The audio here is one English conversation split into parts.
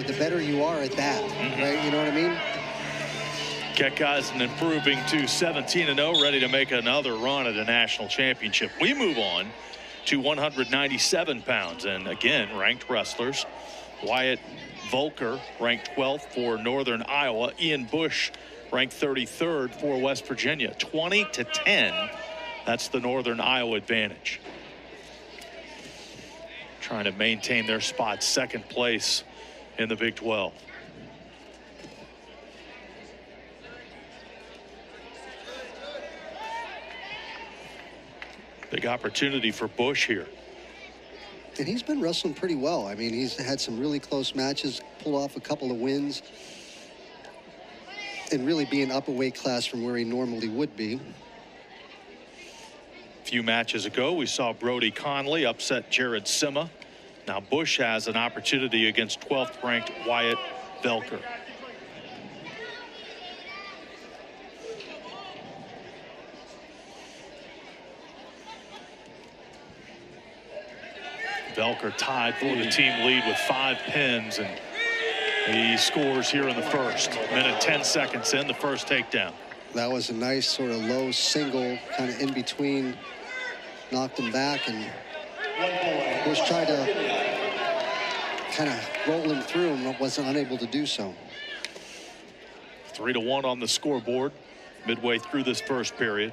the better you are at that, right? You know what I mean? Keckeisen improving to 17-0, ready to make another run at a national championship. We move on to 197 pounds, and again, ranked wrestlers. Wyatt Voelker ranked 12th for Northern Iowa. Ian Bush ranked 33rd for West Virginia. 20-10. That's the Northern Iowa advantage. Trying to maintain their spot, second place in the Big 12. Big opportunity for Bush here. And he's been wrestling pretty well. I mean, he's had some really close matches, pulled off a couple of wins, and really being up a weight class from where he normally would be. A few matches ago, we saw Brody Conley upset Jared Sima. Now Bush has an opportunity against 12th ranked Wyatt Voelker. Voelker tied for the team lead with 5 pins, and he scores here in the first. Minute 10 seconds in, the first takedown. That was a nice sort of low single, kind of in between, knocked him back, and Bush tried to kind of roll him through and wasn't unable to do so. 3-1 on the scoreboard midway through this first period.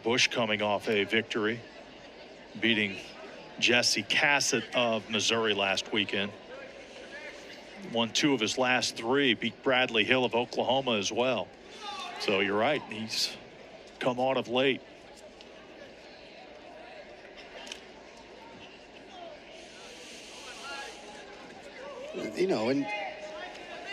Bush coming off a victory, beating Jesse Cassett of Missouri last weekend. Won 2 of his last 3, beat Bradley Hill of Oklahoma as well. So you're right, he's come on of late. You know, and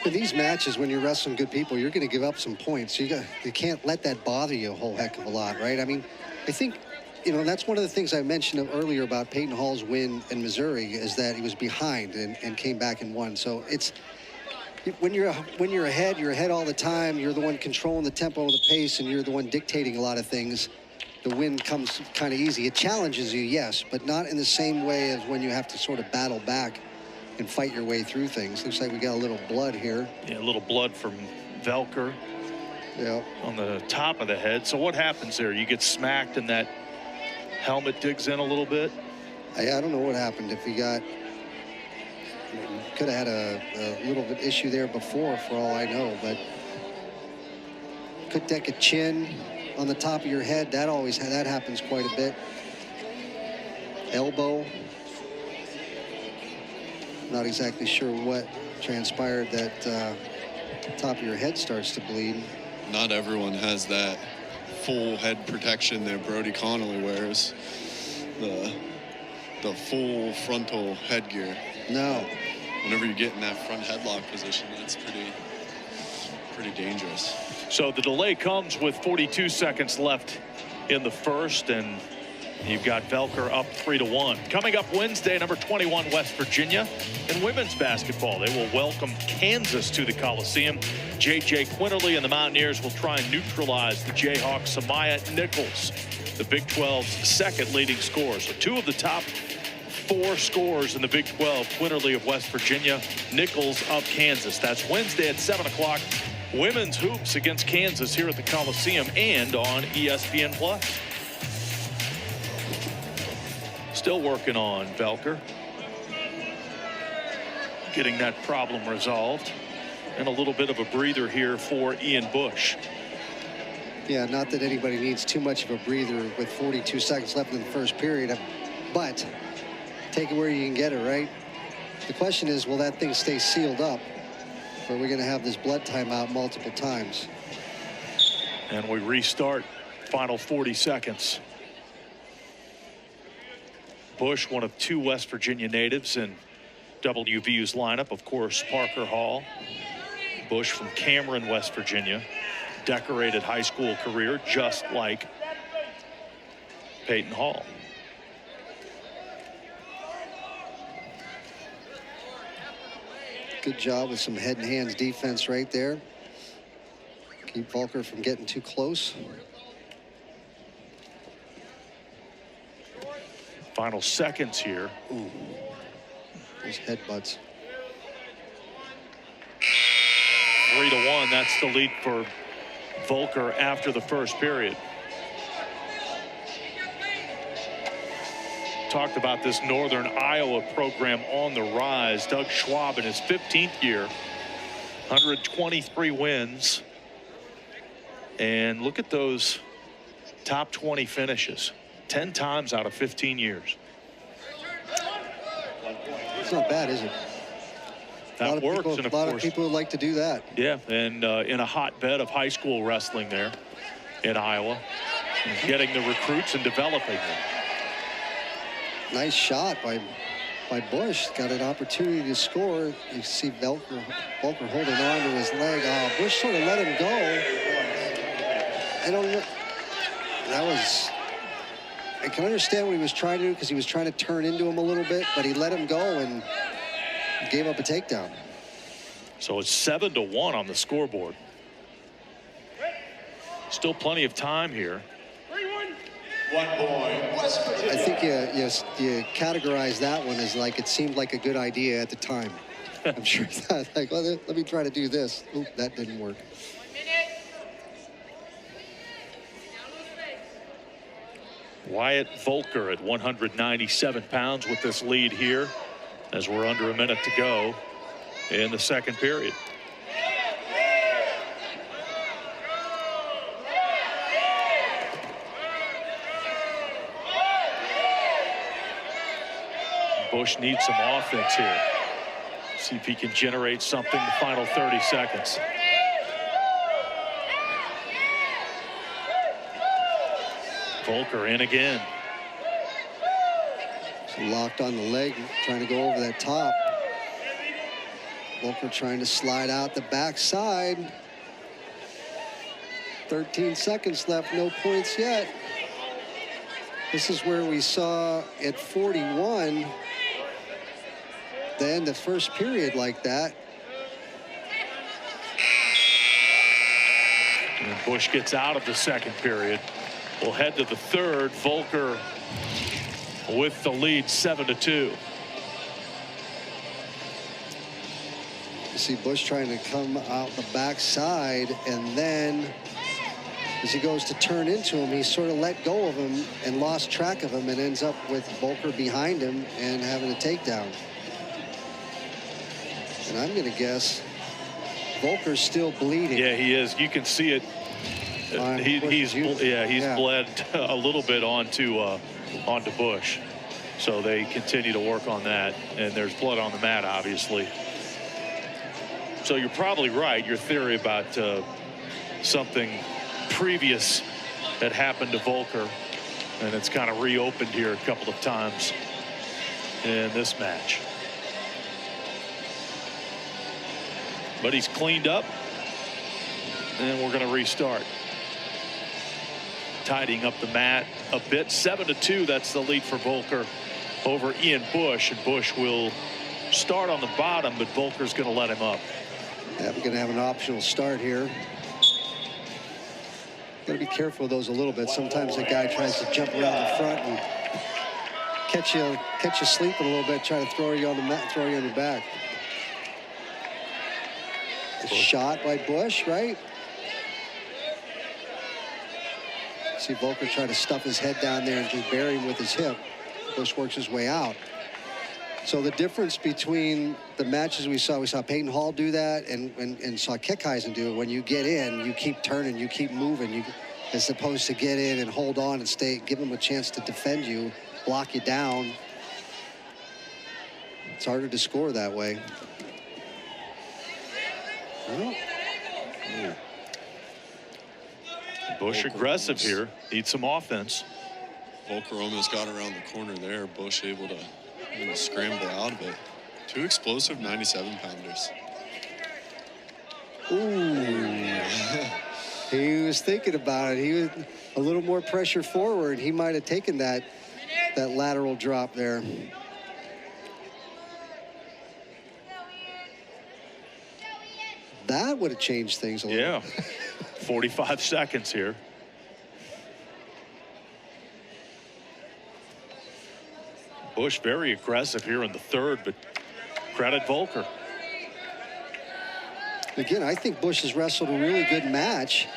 in these matches, when you're wrestling good people, you're going to give up some points. You can't let that bother you a whole heck of a lot, right? I mean, I think, you know, that's one of the things I mentioned earlier about Peyton Hall's win in Missouri, is that he was behind and came back and won. So it's, when you're ahead, you're ahead all the time. You're the one controlling the tempo and the pace, and you're the one dictating a lot of things. The win comes kind of easy. It challenges you, yes, but not in the same way as when you have to sort of battle back and fight your way through things. Looks like we got a little blood here. Yeah, a little blood from Voelker. Yeah. On the top of the head. So what happens there? You get smacked and that helmet digs in a little bit? I don't know what happened. If he got, could have had a little bit issue there before, for all I know, but could deck a chin on the top of your head. That happens quite a bit. Elbow. Not exactly sure what transpired that top of your head starts to bleed. Not everyone has that full head protection that Brody Connolly wears. The full frontal headgear. No. Whenever you get in that front headlock position, that's pretty dangerous. So the delay comes with 42 seconds left in the first, and you've got Voelker up 3-1. Coming up Wednesday, number 21 West Virginia in women's basketball. They will welcome Kansas to the Coliseum. J.J. Quinterly and the Mountaineers will try and neutralize the Jayhawks. Samaya Nichols, the Big 12's second leading scorer. So 2 of the top 4 scorers in the Big 12. Quinterly of West Virginia, Nichols of Kansas. That's Wednesday at 7 o'clock. Women's hoops against Kansas here at the Coliseum and on ESPN+. Still working on Voelker. Getting that problem resolved. And a little bit of a breather here for Ian Bush. Yeah, not that anybody needs too much of a breather with 42 seconds left in the first period, but take it where you can get it, right? The question is, will that thing stay sealed up, or are we going to have this blood timeout multiple times? And we restart. Final 40 seconds. Bush, one of 2 West Virginia natives in WVU's lineup. Of course, Parker Hall. Bush from Cameron, West Virginia. Decorated high school career, just like Peyton Hall. Good job with some head and hands defense right there. Keep Voelker from getting too close. Final seconds here. Ooh. Those headbutts. 3-1. That's the lead for Voelker after the first period. Talked about this Northern Iowa program on the rise. Doug Schwab in his 15th year, 123 wins. And look at those top 20 finishes, 10 times out of 15 years. It's not bad, is it? That works, people, and of a lot course, of people would like to do that. Yeah, and in a hotbed of high school wrestling there in Iowa, getting the recruits and developing them. Nice shot by Bush. Got an opportunity to score. You see Voelker holding on to his leg. Oh, Bush sort of let him go. I don't know. I can understand what he was trying to do because he was trying to turn into him a little bit, but he let him go and gave up a takedown. So it's 7-1 on the scoreboard. Still plenty of time here. 1 point, West Virginia. I think you categorize that one as like it seemed like a good idea at the time. I'm sure that like, well, let me try to do this. Oop, that didn't work. Wyatt Voelker at 197 pounds with this lead here as we're under a minute to go in the second period. Bush needs some offense here. See if he can generate something the final 30 seconds. Voelker in again. Locked on the leg, trying to go over that top. Voelker trying to slide out the backside. 13 seconds left, no points yet. This is where we saw at 41 the end of first period like that. And Bush gets out of the second period. We'll head to the third. Voelker with the lead, 7-2. You see Bush trying to come out the backside, and then as he goes to turn into him, he sort of let go of him and lost track of him and ends up with Voelker behind him and having a takedown. And I'm going to guess Voelker's still bleeding. Yeah, he is. You can see it. He's bled a little bit onto Bush. So they continue to work on that, and there's blood on the mat, obviously. So you're probably right. Your theory about something previous that happened to Voelker, and it's kind of reopened here a couple of times in this match. But he's cleaned up, and we're going to restart. Tidying up the mat a bit. 7-2. That's the lead for Voelker over Ian Bush, and Bush will start on the bottom, but Voelker's going to let him up. Yeah, we're going to have an optional start here. Got to be careful of those a little bit. Sometimes the guy tries to jump around the front and catch you sleeping a little bit, try to throw you on the mat, throw you on your back. A shot by Bush, right? See Voelker try to stuff his head down there and just bury him with his hip. Bush works his way out. So the difference between the matches we saw Peyton Hall do that and saw Kickeisen do it. When you get in, you keep turning, you keep moving, as opposed to get in and hold on and stay, give them a chance to defend you, block you down. It's harder to score that way. Well, Bush aggressive here. Needs some offense. Voelker almost got around the corner there. Bush able to scramble out of it. Two explosive 97-pounders. Ooh. He was thinking about it. He was a little more pressure forward. He might have taken that lateral drop there. That would have changed things a little. Yeah. 45 seconds here. Bush very aggressive here in the third, but credit Voelker. Again, I think Bush has wrestled a really good match.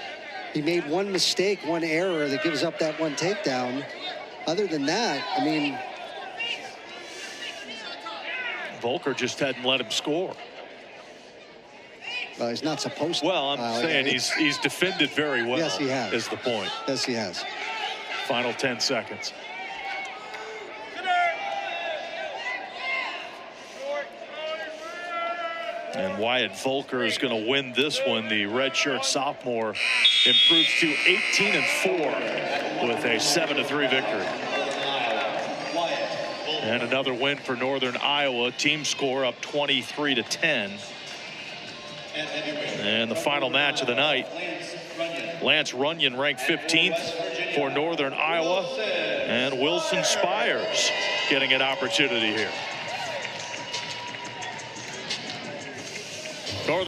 He made one mistake, one error that gives up that one takedown. Other than that, I mean, Voelker just hadn't let him score. he's not supposed to. Well, I'm saying he's defended very well. Yes, he has. Is the point. Yes, he has. Final 10 seconds. And Wyatt Voelker is going to win this one. The redshirt sophomore improves to 18-4 with a 7-3 victory. And another win for Northern Iowa. Team score up 23-10. And the final match of the night, Lance Runyon ranked 15th for Northern Iowa, and Wilson Spires getting an opportunity here.